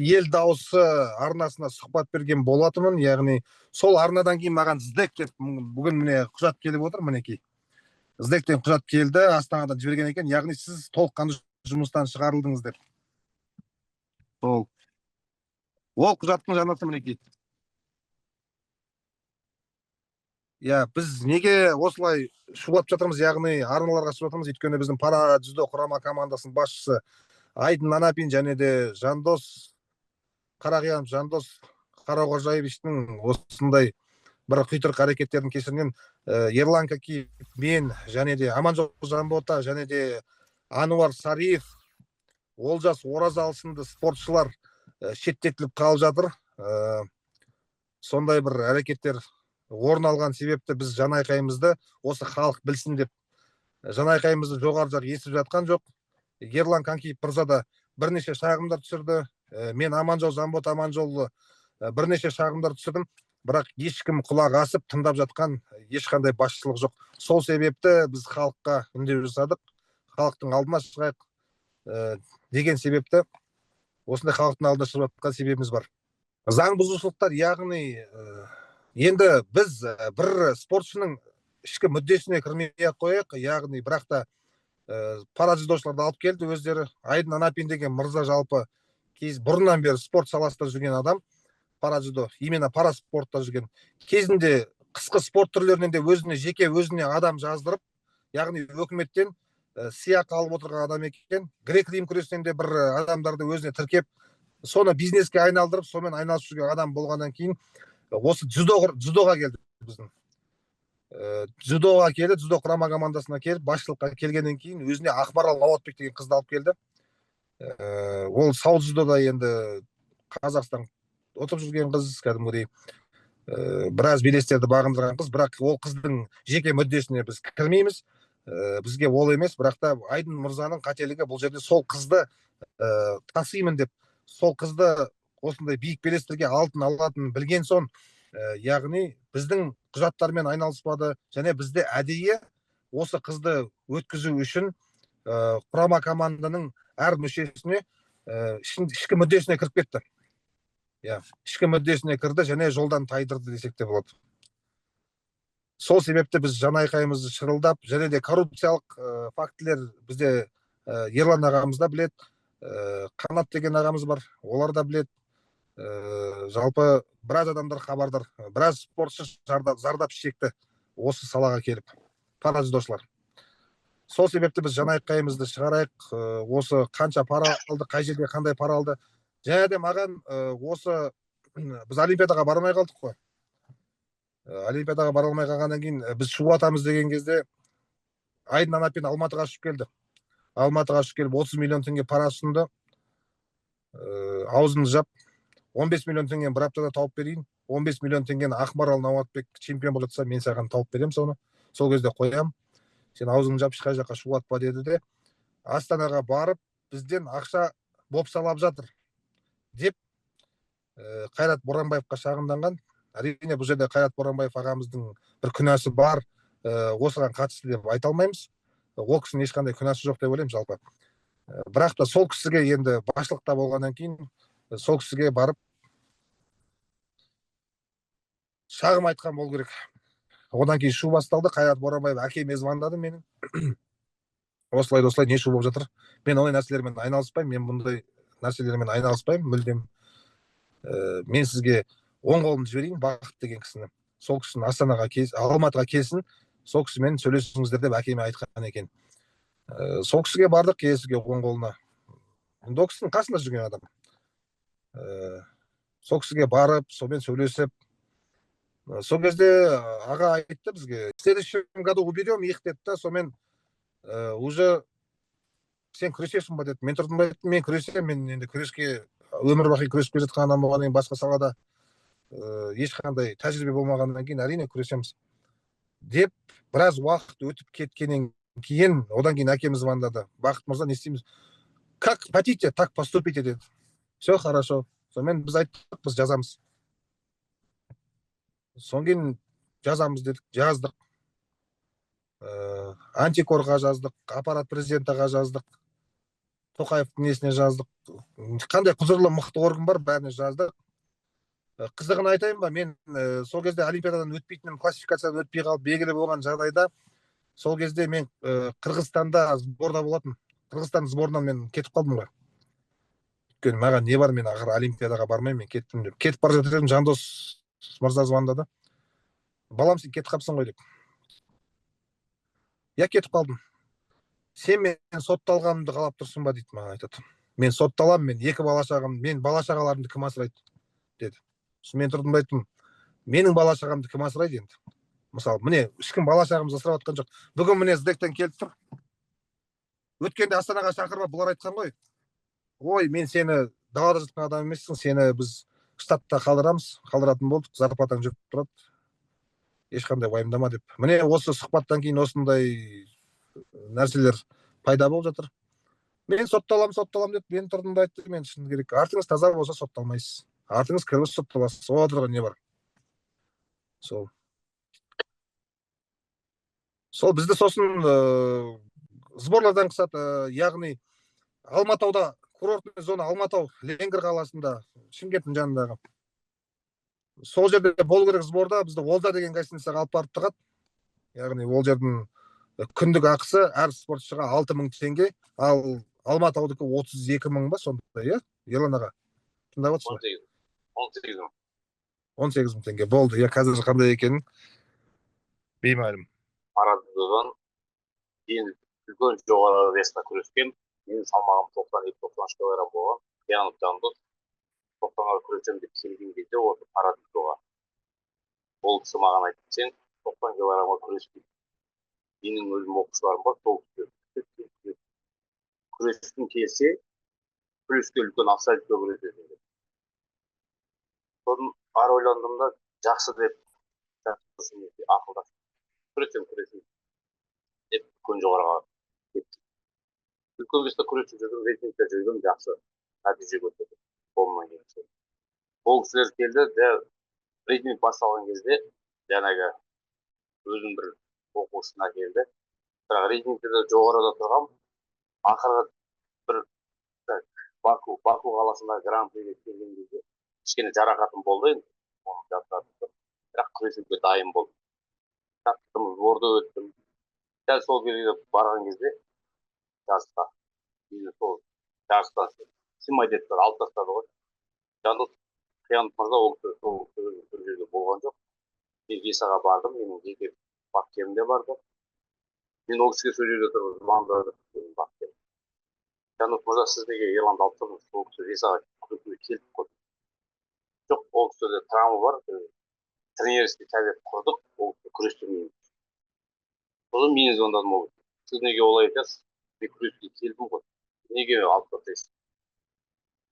ел дауысы арнасына сұхбат берген болатынмын. Яғни сол арнадан кейін маған іздек деп бүгін міне құжат келіп отыр, мінекей. Іздектен құжат келді, Астанадан жіберген екен. Яғни сіз толыққанды жұмыстан шығарылдыңыз деп. Ол құжаттың жанаты мінекей. Біз неге осылай шулап жатырмыз, яғни арналарға шығып жатырмыз, өйткені біздің пара дзюдо құрама командасының басшысы Айдын Анапин және де Жандос Қарағиянов, Жандос Қарақожаевичтің осындай бір құйтырқы әрекеттердің кесірінен Ерлан Какиев, мен және де Аманжол Жанбота және де Ануар Сариев, Олжас Оразалы сынды спортшылар шеттетіліп қалып жатыр. Сондай бір әрекеттер орын алған себепті біз жанайқайымызды осы халық білсін деп жанайқайымызды жоғары жақ естіп жатқан жоқ. Ерлан Какиев мырза да бірнеше шағымдар түсірді. Мен Аманжол Жанбота Аманжолы бірнеше шағымдар түсірдім, бірақ ешкім құлақ асып тыңдап жатқан ешқандай басшылық жоқ. Сол себепті біз халыққа үндеу жасадық, халықтың алдына шығайық деген себепті осындай халықтың алдына шығып жатқан себебіміз бар. Заң бұзушылықтар, яғни енді біз бір спортшының ішкі мүддесіне кірмей-ақ қояйық, яғни бірақ та пара дзюдошыларды алып келді өздері. Айдын Анапин деген мырза жалпы бұрыннан бері спорт саласында жүрген адам, пара дзюдо, именно пара спортта жүрген. Кезінде қысқы спорт түрлерінен де өзіне адам жаздырып, яғни өкіметтен сыйақы алып отырған адам екен. Грек-рим күресінен де бір адамдарды өзіне тіркеп, соны бизнеске айналдырып, сонымен айналысып жүрген адам болғаннан кейін осы дзюдоға келді біздің. Дзюдоға келді, дзюдо құрама командасына келіп, басшылыққа келгеннен кейін өзіне Ақмарал Науатбек деген қызды алып келді. Ол сау дзюдода енді Қазақстан отырып жүрген қыз, кәдімгідей біраз белестерді бағындырған қыз, бірақ ол қыздың жеке мүддесіне біз кірмейміз, бізге ол емес. Бірақ та Айдын мырзаның қателігі бұл жерде сол қызды тасимын деп, сол қызды осындай биік белестерге алтын алатынын білген соң, яғни біздің құжаттармен айналыспады, және бізде әдейі осы қызды өткізу үшін құрама команданың әр мүшесіне ішкі мүддесіне кіріп кетті. Ішкі мүддесіне кірді және жолдан тайдырды десек те болады. Сол себепті біз жанайқайымызды шырылдап, және де коррупциялық фактілер бізде Ерлан ағамыз да білет, Қанат деген ағамыз бар, олар да білет. Жалпы біраз адамдар хабардар, біраз спортшы зардап шекті осы салаға келіп, пара дзюдошылар. Сол себепті біз жанайқайымызды шығарайық, осы қанша пара алды, қай жерде қандай пара алды. Және де маған осы біз Олимпиадаға бармай қалдық қой. Олимпиадаға бара алмай қалғаннан кейін біз шу атамыз деген кезде Айдын Анапин Алматыға ұшып келді. Алматыға ұшып келіп 30 миллион теңге пара ұсынды. Аузын жап, 15 миллион теңгені бір аптада тауып берейін. 15 миллион теңгені Ақмарал Науатбек чемпион болып жатса, мен саған тауып берем соны. Сол кезде қоям. Сен аузыңды жап, ешқай жаққа шулатпа деді де, Астанаға барып, бізден ақша бопсалап жатыр деп Қайрат Боранбаевқа шағымданған. Әрине, бұл жерде Қайрат Боранбаев ағамыздың бір күнәсі бар, осыған қатысты деп айта алмаймыз. Ол кісінің ешқандай күнәсі жоқ деп ойлаймын жалпы. Бірақ та сол кісіге енді басшылықта болғаннан кейін сол кісіге барып шағым айтқан болу керек. Одан кейін шу басталды. Қайрат Боранбаев әкеме звондады менің. Осылай не шу болып жатыр. Мен ондай нәрселермен айналыспаймын, мен бұндай нәрселермен айналыспаймын мүлдем. Мен сізге оң қолымды жіберейін, Бақыт деген кісіні. Сол кісіні Алматыға келсін, сол кісімен сөйлесіңіздер деп әкеме айтқан екен. Сол кісіге бардық, кесіге оң қолына. Ол кісінің қасында жүрген адам. Сол кісіге барып, сонымен сөйлесіп, сол кезде аға айтты бізге, в следующем году уберем их деді да, сонымен уже сен күресесің ба деді. Мен тұрдым ба, мен күресемін, мен енді күреске өмір бақи күресіп келе жатқан адам болғаннан кейін, басқа салада ешқандай тәжірибе болмағаннан кейін әрине күресеміз деп, біраз уақыт өтіп кеткеннен кейін, одан кейін әкеміз звондады. Бақыт мырза, не істейміз? Как хотите, так поступите деді. Все хорошо. Сонымен біз айттық, біз жазамыз. Содан кейін жазамыз дедік, жаздық. Антикорға жаздық, аппарат президентаға жаздық. Тоқаевтың несіне жаздық. Қандай құзырлы мықты орган бар, бәріне жаздық. Қызығын айтайын ба, мен сол кезде олимпиададан өтпейтінім, классификациядан өтпей қалып белгілі болған жағдайда, сол кезде мен Қырғызстанда сборда болатын. Қырғызстан сборынан мен кетіп қалдым ғой. Өйткені маған не бар, мен ақыры олимпиадаға бармаймын, мен кеттім деп. Кетіп бара жатыр едім, Жандос мырза звондады. Балам, сен кетіп қалыпсың ғой деп. Я кетіп қалдым. Сен мен сотталғанымды қалап тұрсың ба дейді, маған айтады. Мен сотталамын, мен екі бала шағам, мен бала шағаларымды кім асырайды деді. Мен тұрдым да айттым, менің бала шағамды кім асырайды енді? Мысалы, міне ешкім бала шағамызды асырап жатқан жоқ. Бүгін міне сдектен келіп тұр. Өткенде Астанаға шақырып, бұлар айтқан ғой, ой, мен сені далада жатқан адам емессің, сені біз штатта қалдыратын болдық, зарплатаң жүріп тұрады, ешқандай уайымдама деп. Міне осы сұхбаттан кейін осындай нәрселер пайда болып жатыр. Мен сотталам деп, мен тұрдым да айтты, мен шыны керек, артыңыз таза болса сотталмайсыз, артыңыз кіріп сотталасыз, о тұрған не бар. Сол бізді сосын сборлардан қысады, яғни Алматауда, курортный зона Алматау, Ленгір қаласында, Шымкенттің жанындағы. Сол жерде болу керек сборда, бізді Олжа деген гостиницаға алып барып тығады. Яғни ол жердің күндік ақысы әр спортшыға 6.000 теңге, ал Алматаудікі 32.000 ба, сондай, иә? Ерлан аға, тыңдап отырсыз ба? 18.000 теңге болды. Я қазір қандай екенін беймәлім. Арадыдан ең үлкен жоғары весқа күрескен. Менің салмағым 92-93 килограмм болған. Қиянов Жандос 90-ға күресем деп келген кезде осы Арадыға. Ол кісі маған айтты, сен 90 килограммға күреспейді. Менің өзім оқушыларым бар, сол күрескің келсе, күреске үлкен ақша күресесің деп. Содан ары ойландым да, жақсы деп ақылдастым. Күресем деп үлкен жоғарыға кеттім. Үлкен весте күресіп жүрдім, рейтингте жүрдім, жақсы нәтиже көрсеттім. Қолымнан келсе. Ол кісілер келді, рейтинг басталған кезде жаңағы өзім бір оқушысына келді. Бірақ рейтингте де жоғарыда тұрғам, ақыры бір Баку қаласында гран-приге келген кезде кішкене жарақатым болды енді. Бірақ күресуге дайын болдым. Жаттым, сборда өттім. Дәл сол кезде барған кезде жарысқа. Сол жарыстан симай деп тұр, алып тастады ғой. Жандос Қиянов мырза ол жерде болған жоқ. Мен Весаға бардым, менің жеке бапкерім де барды. Мен ол кісіге сол жерде тұрып звондадым, бапкерім. Жандос мырза, сіз неге Ерланды алып тұрдыңыз? Ол кісі Весаға күресуге келіп қойды. Жоқ, ол кісіде травма бар, тренерский совет құрдық, ол кісі күрестірмейміз. Содан мен звондадым, ол сіз неге олай айтасыз? Мен күреске келдім ғой. Неге алып тастайсыз?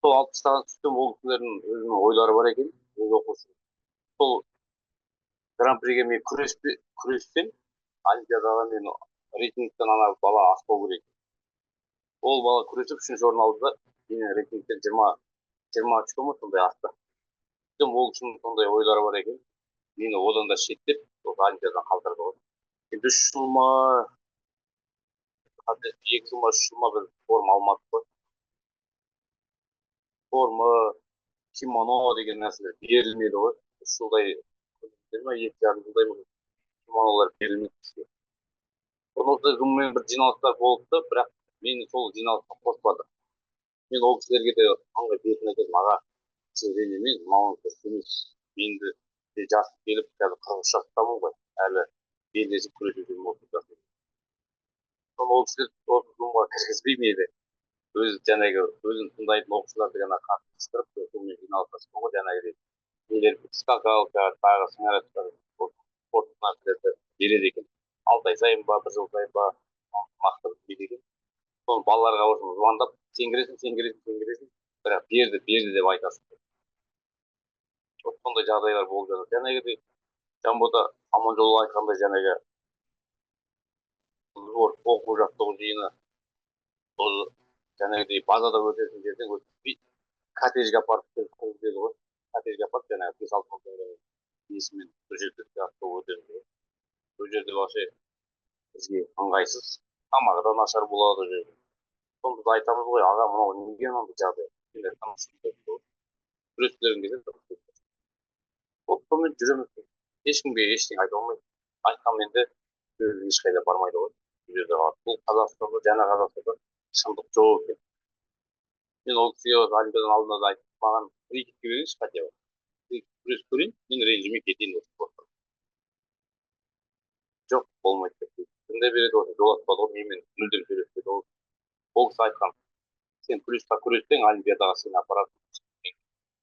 Сол алып тастаған түстен ол кісілердің өзінің ойлары бар екен, өз оқушы. Сол гран-приге мен күрессем, олимпиадаға мен рейтингтен ана бала аспау керек. Ол бала күресіп үшінші орын алды да, менің рейтингтен 20 очко ма сондай артты. Ол кісінің сондай ойлары бар екен, мені одан да шеттеп, олимпиададан қалдырды ғой. Енді 3 жыл ма, 2 жыл ма, 3 жыл ма біз форма алмадық қой. Форма, кимоно деген нәрселер берілмеді ғой. 3 жылдай, 2,5 жылдай кимонолар берілмеді бізге. Сонымен бір жиналыстар болыпты, бірақ мені сол жиналысқа қоспады. Мен ол кісілерге де аңғай бетін айтадым, аға, сіз ренжімеңіз, маған дұрыс емес. Мен де жас келіп, қазір 40 жастамын ғой, әлі белдесіп күресуден болсын. Ол кісілер осы жұмға кіргізбеймеді. Өзін тыңдайтын оқушыларды ғана қатыстырып, сонымен жиналысқа ғой, нелер скакалка, тағы снарядтар, спорт нәрселерді береді екен. 6 ай сайын ба, 1 жыл сайын ба, мақтырып береді екен. Соны балаларға осыны звондап, сен кіресің, бірақ берді деп айтасың. Сондай жағдайлар болып жатыр. Жамбода Аманжол айтқандай оқу жаттығу жиыны базада өтетін жерден өтпей коттеджге апарып деді ғой. Коттеджге апарып 5-6 мың теңге несімен бір жерде жаттығу өтеді. Бұл жерде вообще бізге ыңғайсыз, тамағы да нашар болады. соны біз айтамыз ғой, аға мынау неге мынандай жағдай, сендер күрестерің келеді, сонымен жүреміз. Ешкімге ештеңе айта алмайды. Айтқанмен де ешқайда бармайды ғой. Бұл Қазақстанда, жаңа Қазақстанда шындық жоқ екен. Мен ол кісіге олимпиаданың алдында да айтып, маған рейтинг беріңізші хотя бы. Күрес көрейін, мен ренжімей кетейін осы спортқа. Жоқ, болмайды деп. Кімде береді оны, жолатпады ғой, менімен мүлдем сөйлеспеді ол. Ол кісі айтқан, сен күрестен олимпиадаға сені апарады.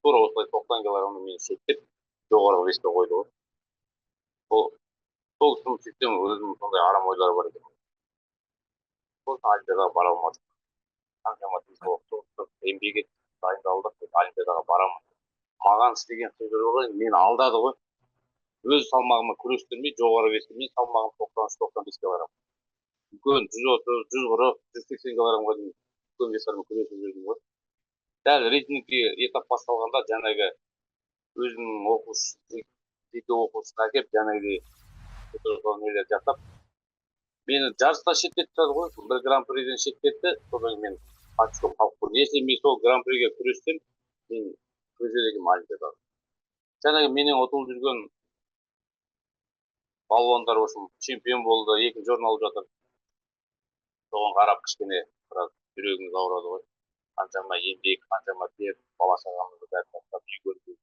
Тура осылай 90 килограммды мені шеттеп, жоғарғы веске қойды ғой. Сол кісінің сөйтсем өзімнің сондай арам ойлары бар екен. Сосын олимпиадаға бара алмадым. Қаншама еңбек етіп дайындалдық, олимпиадаға барамын. Маған істеген сөздер ғой, мені алдады ғой. Өз салмағыма күрестірмей, жоғары веске, мен салмағым 93-95 килограмм. Үлкен 130, 140, 180 килограммға дейін үлкен вестармен күресіп жүрдім ғой. Дәл рейтингке этап басталғанда жаңағы өзінің оқушысын әкеп, жаңағыдай нелер жасап, мені жарыста шеттетті ғой, бір гран-приден шеттетті, содан мен қатысып қалып көрдім. Если мен сол гран-приге күрессем, мен күреседі олимпиадаға. Жаңағы менен ұтылып жүрген балуандар үшін чемпион болды, екінші орын алып жатыр. Соған қарап кішкене біраз жүрегіміз ауырады ғой. Қаншама еңбек, қаншама тер, бала шағамызды бәрін тастап үй көрдік.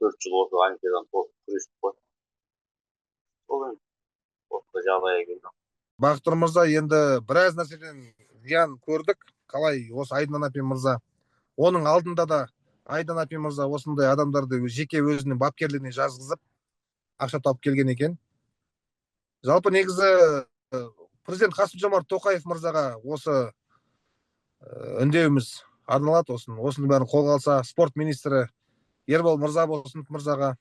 4 жыл осы олимпиададан тосып күрестік қой. Сол енді осы жағдайға келдім. Бақтыр мырза, енді біраз нәрседен зиян көрдік. Қалай осы Айдан Апин мырза, оның алдында да Айдан Апин мырза осындай адамдарды жеке өзінің бапкерлігіне жазғызып ақша тауып келген екен. Жалпы негізі президент Қасым-Жомарт Тоқаев мырзаға осы үндеуіміз арналады. Осының бәрін қолға алса, спорт министрі Ербол Мырзабосынов мырзаға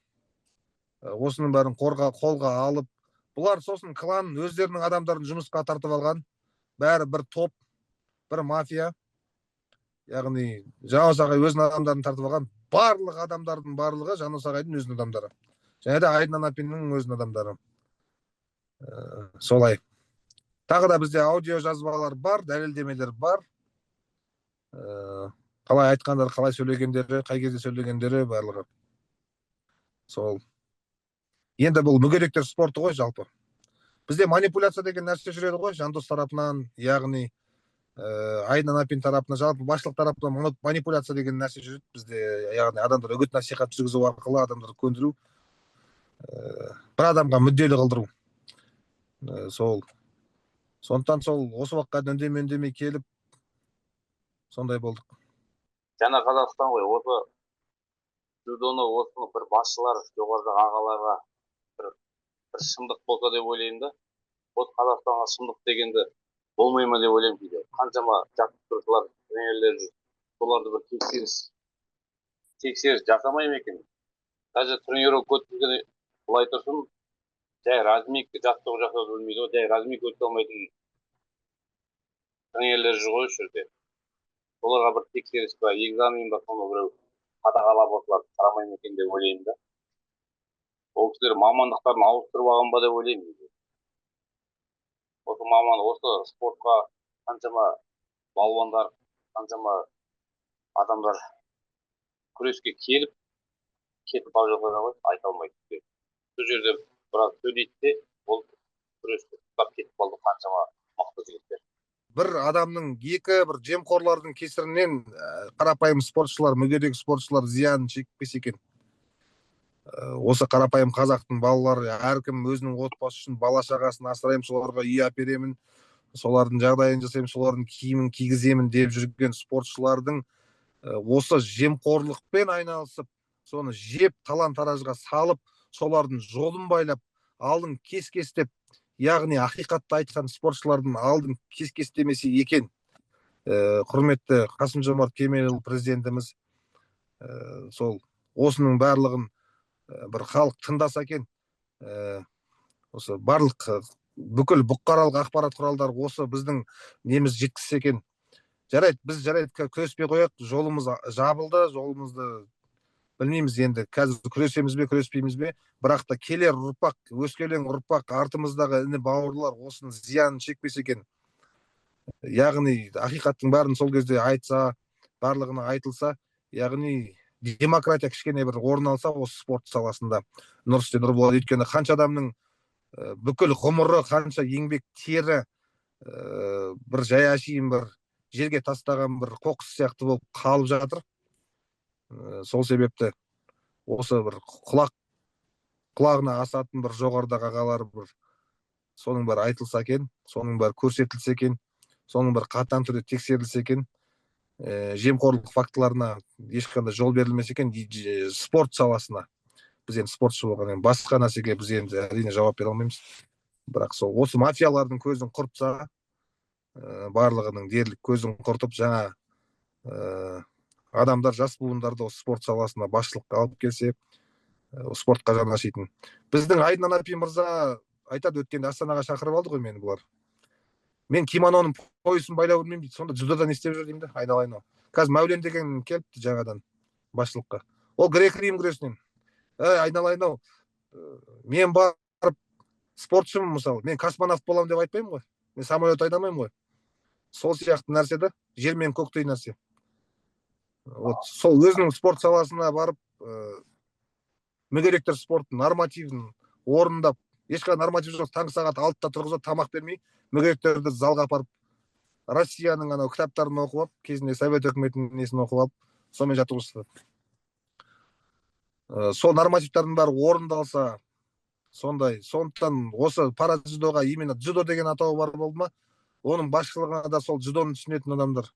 осының бәрін қолға алып, бұлар сосын клан өздерінің адамдарын жұмысқа тартып алған, бәрі бір топ, бір мафия, яғни Жаносағай өзінің адамдарын тартып алған, барлық адамдардың барлығы Жаносағайдың өзінің адамдары, және де Айдан Апиннің өзінің адамдары. Солай. Тағы да бізде аудио жазбалар бар, дәлелдемелер бар. Қалай айтқандары, қалай сөйлегендері, қай кезде сөйлегендері барлығы. Сол. Енді бұл мүгедектер спорты ғой жалпы. Бізде манипуляция деген нәрсе жүреді ғой, Жандос тарапынан, яғни Айдан Апин тарапынан, жалпы басшылық тарапынан манипуляция деген нәрсе жүреді бізде, яғни адамдар үгіт насихат жүргізу арқылы адамдарды көндіру, бір адамға мүдделі қылдыру. Сондықтан осы уақытқа үндемей келіп сондай болдық. Жаңа Қазақстан ғой, осы дзюдоны осыны бір басшылар, жоғарыдағы ағаларға бір шындық болса деп ойлаймын да. Осы Қазақстанға шындық дегенді болмай ма деп ойлаймын кейде. Қаншама жаттықтырушылар, тренерлер жүр, соларды бір тексеріс жасамай ма екен? Даже тренировка өткізген былай тұрсын, жай размик жаттығу жасауды білмейді ғой, жай размик өте алмайтын тренерлер жүр ғой осы жерде. Соларға бір тексеріс па, экзамен ба, соны біреу қадағалап осылар қарамай ма екен деп ойлаймын да. Ол кісілер мамандықтарын ауыстырып алған ба деп ойлаймын. Осы маман, осы спортқа қаншама балуандар, қаншама адамдар күреске кетіп алып жатыр ғой, айта алмайды. Бұл жерде біраз сөйлейді де, ол күреске тұтап кетіп қалды қаншама мықты жігіттер. Бір адамның бір жемқорлардың кесірінен қарапайым спортшылар, мүгедек спортшылар зиян шекпесе екен. Осы қарапайым қазақтың балалары, әркім өзінің отбасы үшін бала шағасын асыраймын, соларға үй әперемін, солардың жағдайын жасаймын, солардың киімін кигіземін деп жүрген спортшылардың осы жемқорлықпен айналысып, соны жеп талан-таражға салып, солардың жолын байлап, алдын кес-кестеп, яғни ақиқатты айтқан спортшылардың алдын кес-кестемесе екен. Құрметті Қасым-Жомарт Кемелұлы президентіміз сол осының барлығын бір халық тыңдаса екен, осы барлық бүкіл бұқаралық ақпарат құралдары осы біздің неміз жеткізсе екен. Біз күреспей қояйық, жолымыз жабылды, жолымызды білмейміз енді, қазір күресеміз бе, күреспейміз бе, бірақ та келер ұрпақ, өскелең ұрпақ, артымыздағы іні бауырлар осының зиянын шекпесе екен. яғни ақиқаттың бәрін сол кезде айтса, барлығына айтылса, яғни демократия кішкене бір орын алса осы спорт саласында нұр болады. Өйткені қанша адамның бүкіл ғұмыры, қанша еңбек тері бір жай әшейін бір жерге тастаған бір қоқыс сияқты болып қалып жатыр. Сол себепті осы бір құлағына асатын бір жоғарыдағы ағалар бір соның бәрі айтылса екен, соның бәрі көрсетілсе екен, соның бір қатаң түрде тексерілсе екен, жемқорлық фактыларына ешқандай жол берілмесе екен спорт саласына. Біз енді спортшы болғаннан басқа нәрсеге біз енді әрине жауап бере алмаймыз. Бірақ сол осы мафиялардың көзін құртса, барлығының дерлік көзін құртып, жаңа адамдар, жас буындарды осы спорт саласына басшылыққа алып келсе, спортқа жаны ашитын. Біздің Айдын Анапи мырза айтады, өткенде Астанаға шақырып алды ғой мені бұлар. Мен кимононың поясын байлап жүрмеймін дейді. Сонда дзюдода не істеп жүр деймін де, айналайын. Қазір Мәулен деген келіпті жаңадан басшылыққа. Ол грек-рим күресінен. Айналайын, мен барып спортшымын мысалы. Мен космонавт боламын деп айтпаймын ғой. Мен самолет айдамаймын ғой. Сол сияқты нәрсе де, жер мен көктей нәрсе. Вот сол өзінің спорт саласына барып, мүгедектер спортын нормативін орындап, ешқандай норматив жоқ, таңғы сағат 6-да тұрғызып тамақ бермей, мүгедектерді залға апарып, Россияның анау кітаптарын оқып алып, кезінде Совет өкіметінің несін оқып алып, сонымен жаттығу. Сол нормативтердің бәрі орындалса, сондай. Сондықтан осы парадзюдоға именно дзюдо деген атауы бар болды ма, оның басшылығына да сол дзюдоны түсінетін адамдар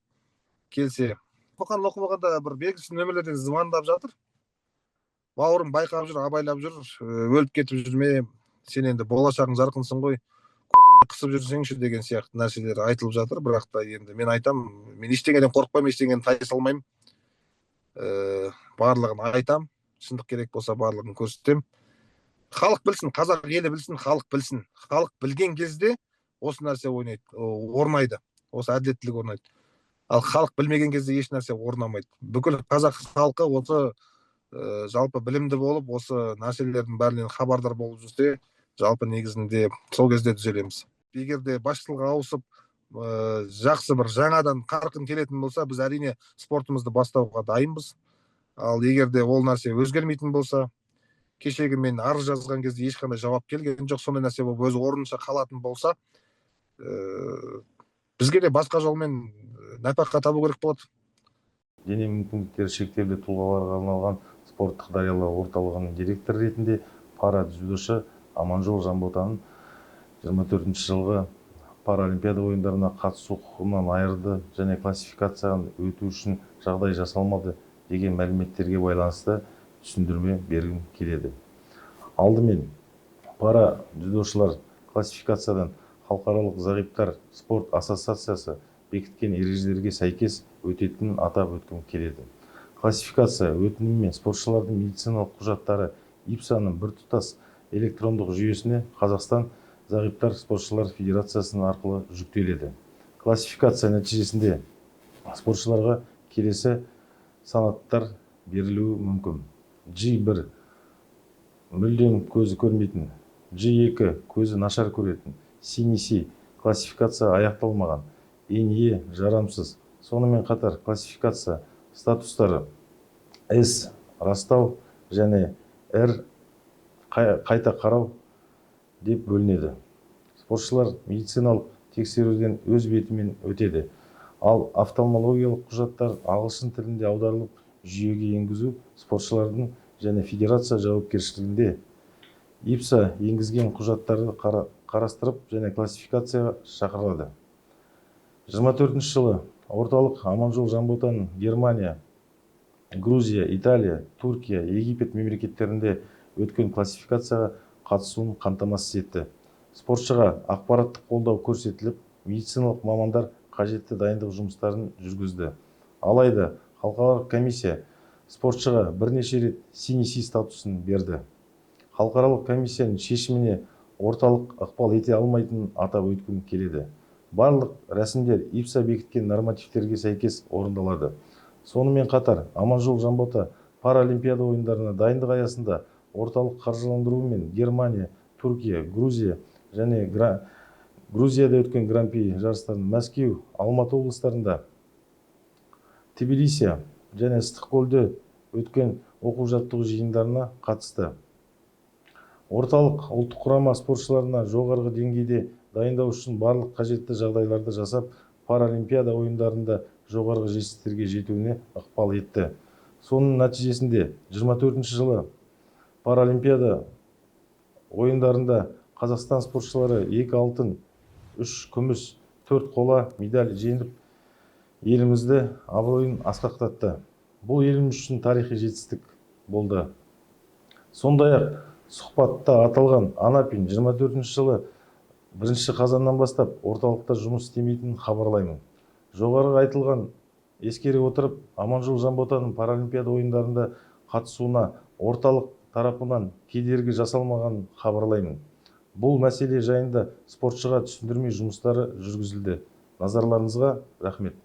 келсе. Оқыған оқымағанда бір белгісіз нөмірлерден звондап жатыр. Бауырым байқап жүр, абайлап жүр, өліп кетіп жүрме, сен енді болашағың жарқынсың ғой, көтіңді қысып жүрсеңші деген сияқты нәрселер айтылып жатыр. Бірақ та енді мен айтам, мен ештеңеден қорықпаймын, ештеңеден тайсалмаймын. Барлығын айтам, шындық керек болса барлығын көрсетем. Халық білсін, қазақ елі білсін, халық білсін. Халық білген кезде осы нәрсе орнайды, осы әділеттілік орнайды. Ал халық білмеген кезде еш нәрсе орнамайды. Бүкіл қазақ халқы осы жалпы білімді болып, осы нәрселердің бәрінен хабардар болып жүрсе, жалпы негізінде сол кезде түзелеміз. Егер де басшылық ауысып, жақсы бір жаңадан қарқын келетін болса, біз әрине спортымызды бастауға дайынбыз. Ал егер де ол нәрсе өзгермейтін болса, кешегі мен арыз жазған кезде ешқандай жауап келген жоқ, сондай нәрсе болып өз орнынша қалатын болса, бізге де басқа жолмен нәпақа табу керек болады. Дене мүмкіндіктері шектеулі тұлғаларға арналған спорттық дариялау орталығының директоры ретінде парадзюдошы Аманжол Жанботаның 24 жылғы Паралимпиада ойындарына қатысу құқығынан айырды және классификациядан өту үшін жағдай жасалмады деген мәліметтерге байланысты түсіндірме бергім келеді. Алдымен парадзюдошылар классификациядан халықаралық зағиптар спорт ассоциациясы бекіткен ережелерге сәйкес өтетінін атап өткім келеді. Классификация өтінімі мен спортшылардың медициналық құжаттары ИПСАның біртұтас электрондық жүйесіне Қазақстан зағиптар спортшылар федерациясының арқылы жүктеледі. Классификация нәтижесінде спортшыларға келесі санаттар берілуі мүмкін. G1 мүлдем көзі көрмейтін, G2 көзі нашар көретін, CNC классификация аяқталмаған, NE жарамсыз. Сонымен қатар классификация статустары S растау және R қайта қарау деп бөлінеді. Спортшылар медициналық тексеруден өз бетімен өтеді. Ал офтальмологиялық құжаттар ағылшын тілінде аударылып жүйеге енгізу спортшылардың және федерация жауапкершілігінде. ИПСА енгізген құжаттарды қарастырып және классификацияға шақырылады. 24 жылы орталық Аманжол Жанботаның Германия, Грузия, Италия, Туркия, Египет мемлекеттерінде өткен классификацияға қатысуын қамтамасыз етті. Спортшыға ақпараттық қолдау көрсетіліп, медициналық мамандар қажетті дайындық жұмыстарын жүргізді. Алайда халықаралық комиссия спортшыға бірнеше рет CNC статусын берді. Халықаралық комиссияның шешіміне орталық ықпал ете алмайтынын атап өткім келеді. Барлық рәсімдер ИПСА бекіткен нормативтерге сәйкес орындалады. Сонымен қатар Аманжол Жанбота Паралимпиада ойындарына дайындық аясында орталық қаржыландыруымен Германия, Түркия, Грузия және Грузияда өткен Гран-при жарыстарын Мәскеу, Алматы облыстарында, Тбилиси және Ыстықкөлде өткен оқу-жаттығу жиындарына қатысты. Орталық ұлттық құрама спортшыларына жоғарғы деңгейде дайындау үшін барлық қажетті жағдайларды жасап, Паралимпиада ойындарында жоғарғы жетістіктерге жетуіне ықпал етті. Соның нәтижесінде 24 жылы Паралимпиада ойындарында Қазақстан спортшылары 2 алтын, 3 күміс, 4 қола медаль жеңіп, елімізді абыройын асқақтатты. Бұл еліміз үшін тарихи жетістік болды. Сондай-ақ сұхбатта аталған Анапин 24 жылы 1 қазаннан бастап орталықта жұмыс істемейтінін хабарлаймын. Жоғарғы айтылған ескере отырып, Аманжол Жанботаның Паралимпиада ойындарында қатысуына орталық тарапынан кедергі жасалмағанын хабарлаймын. Бұл мәселе жайында спортшыға түсіндірме жұмыстары жүргізілді. Назарларыңызға рахмет.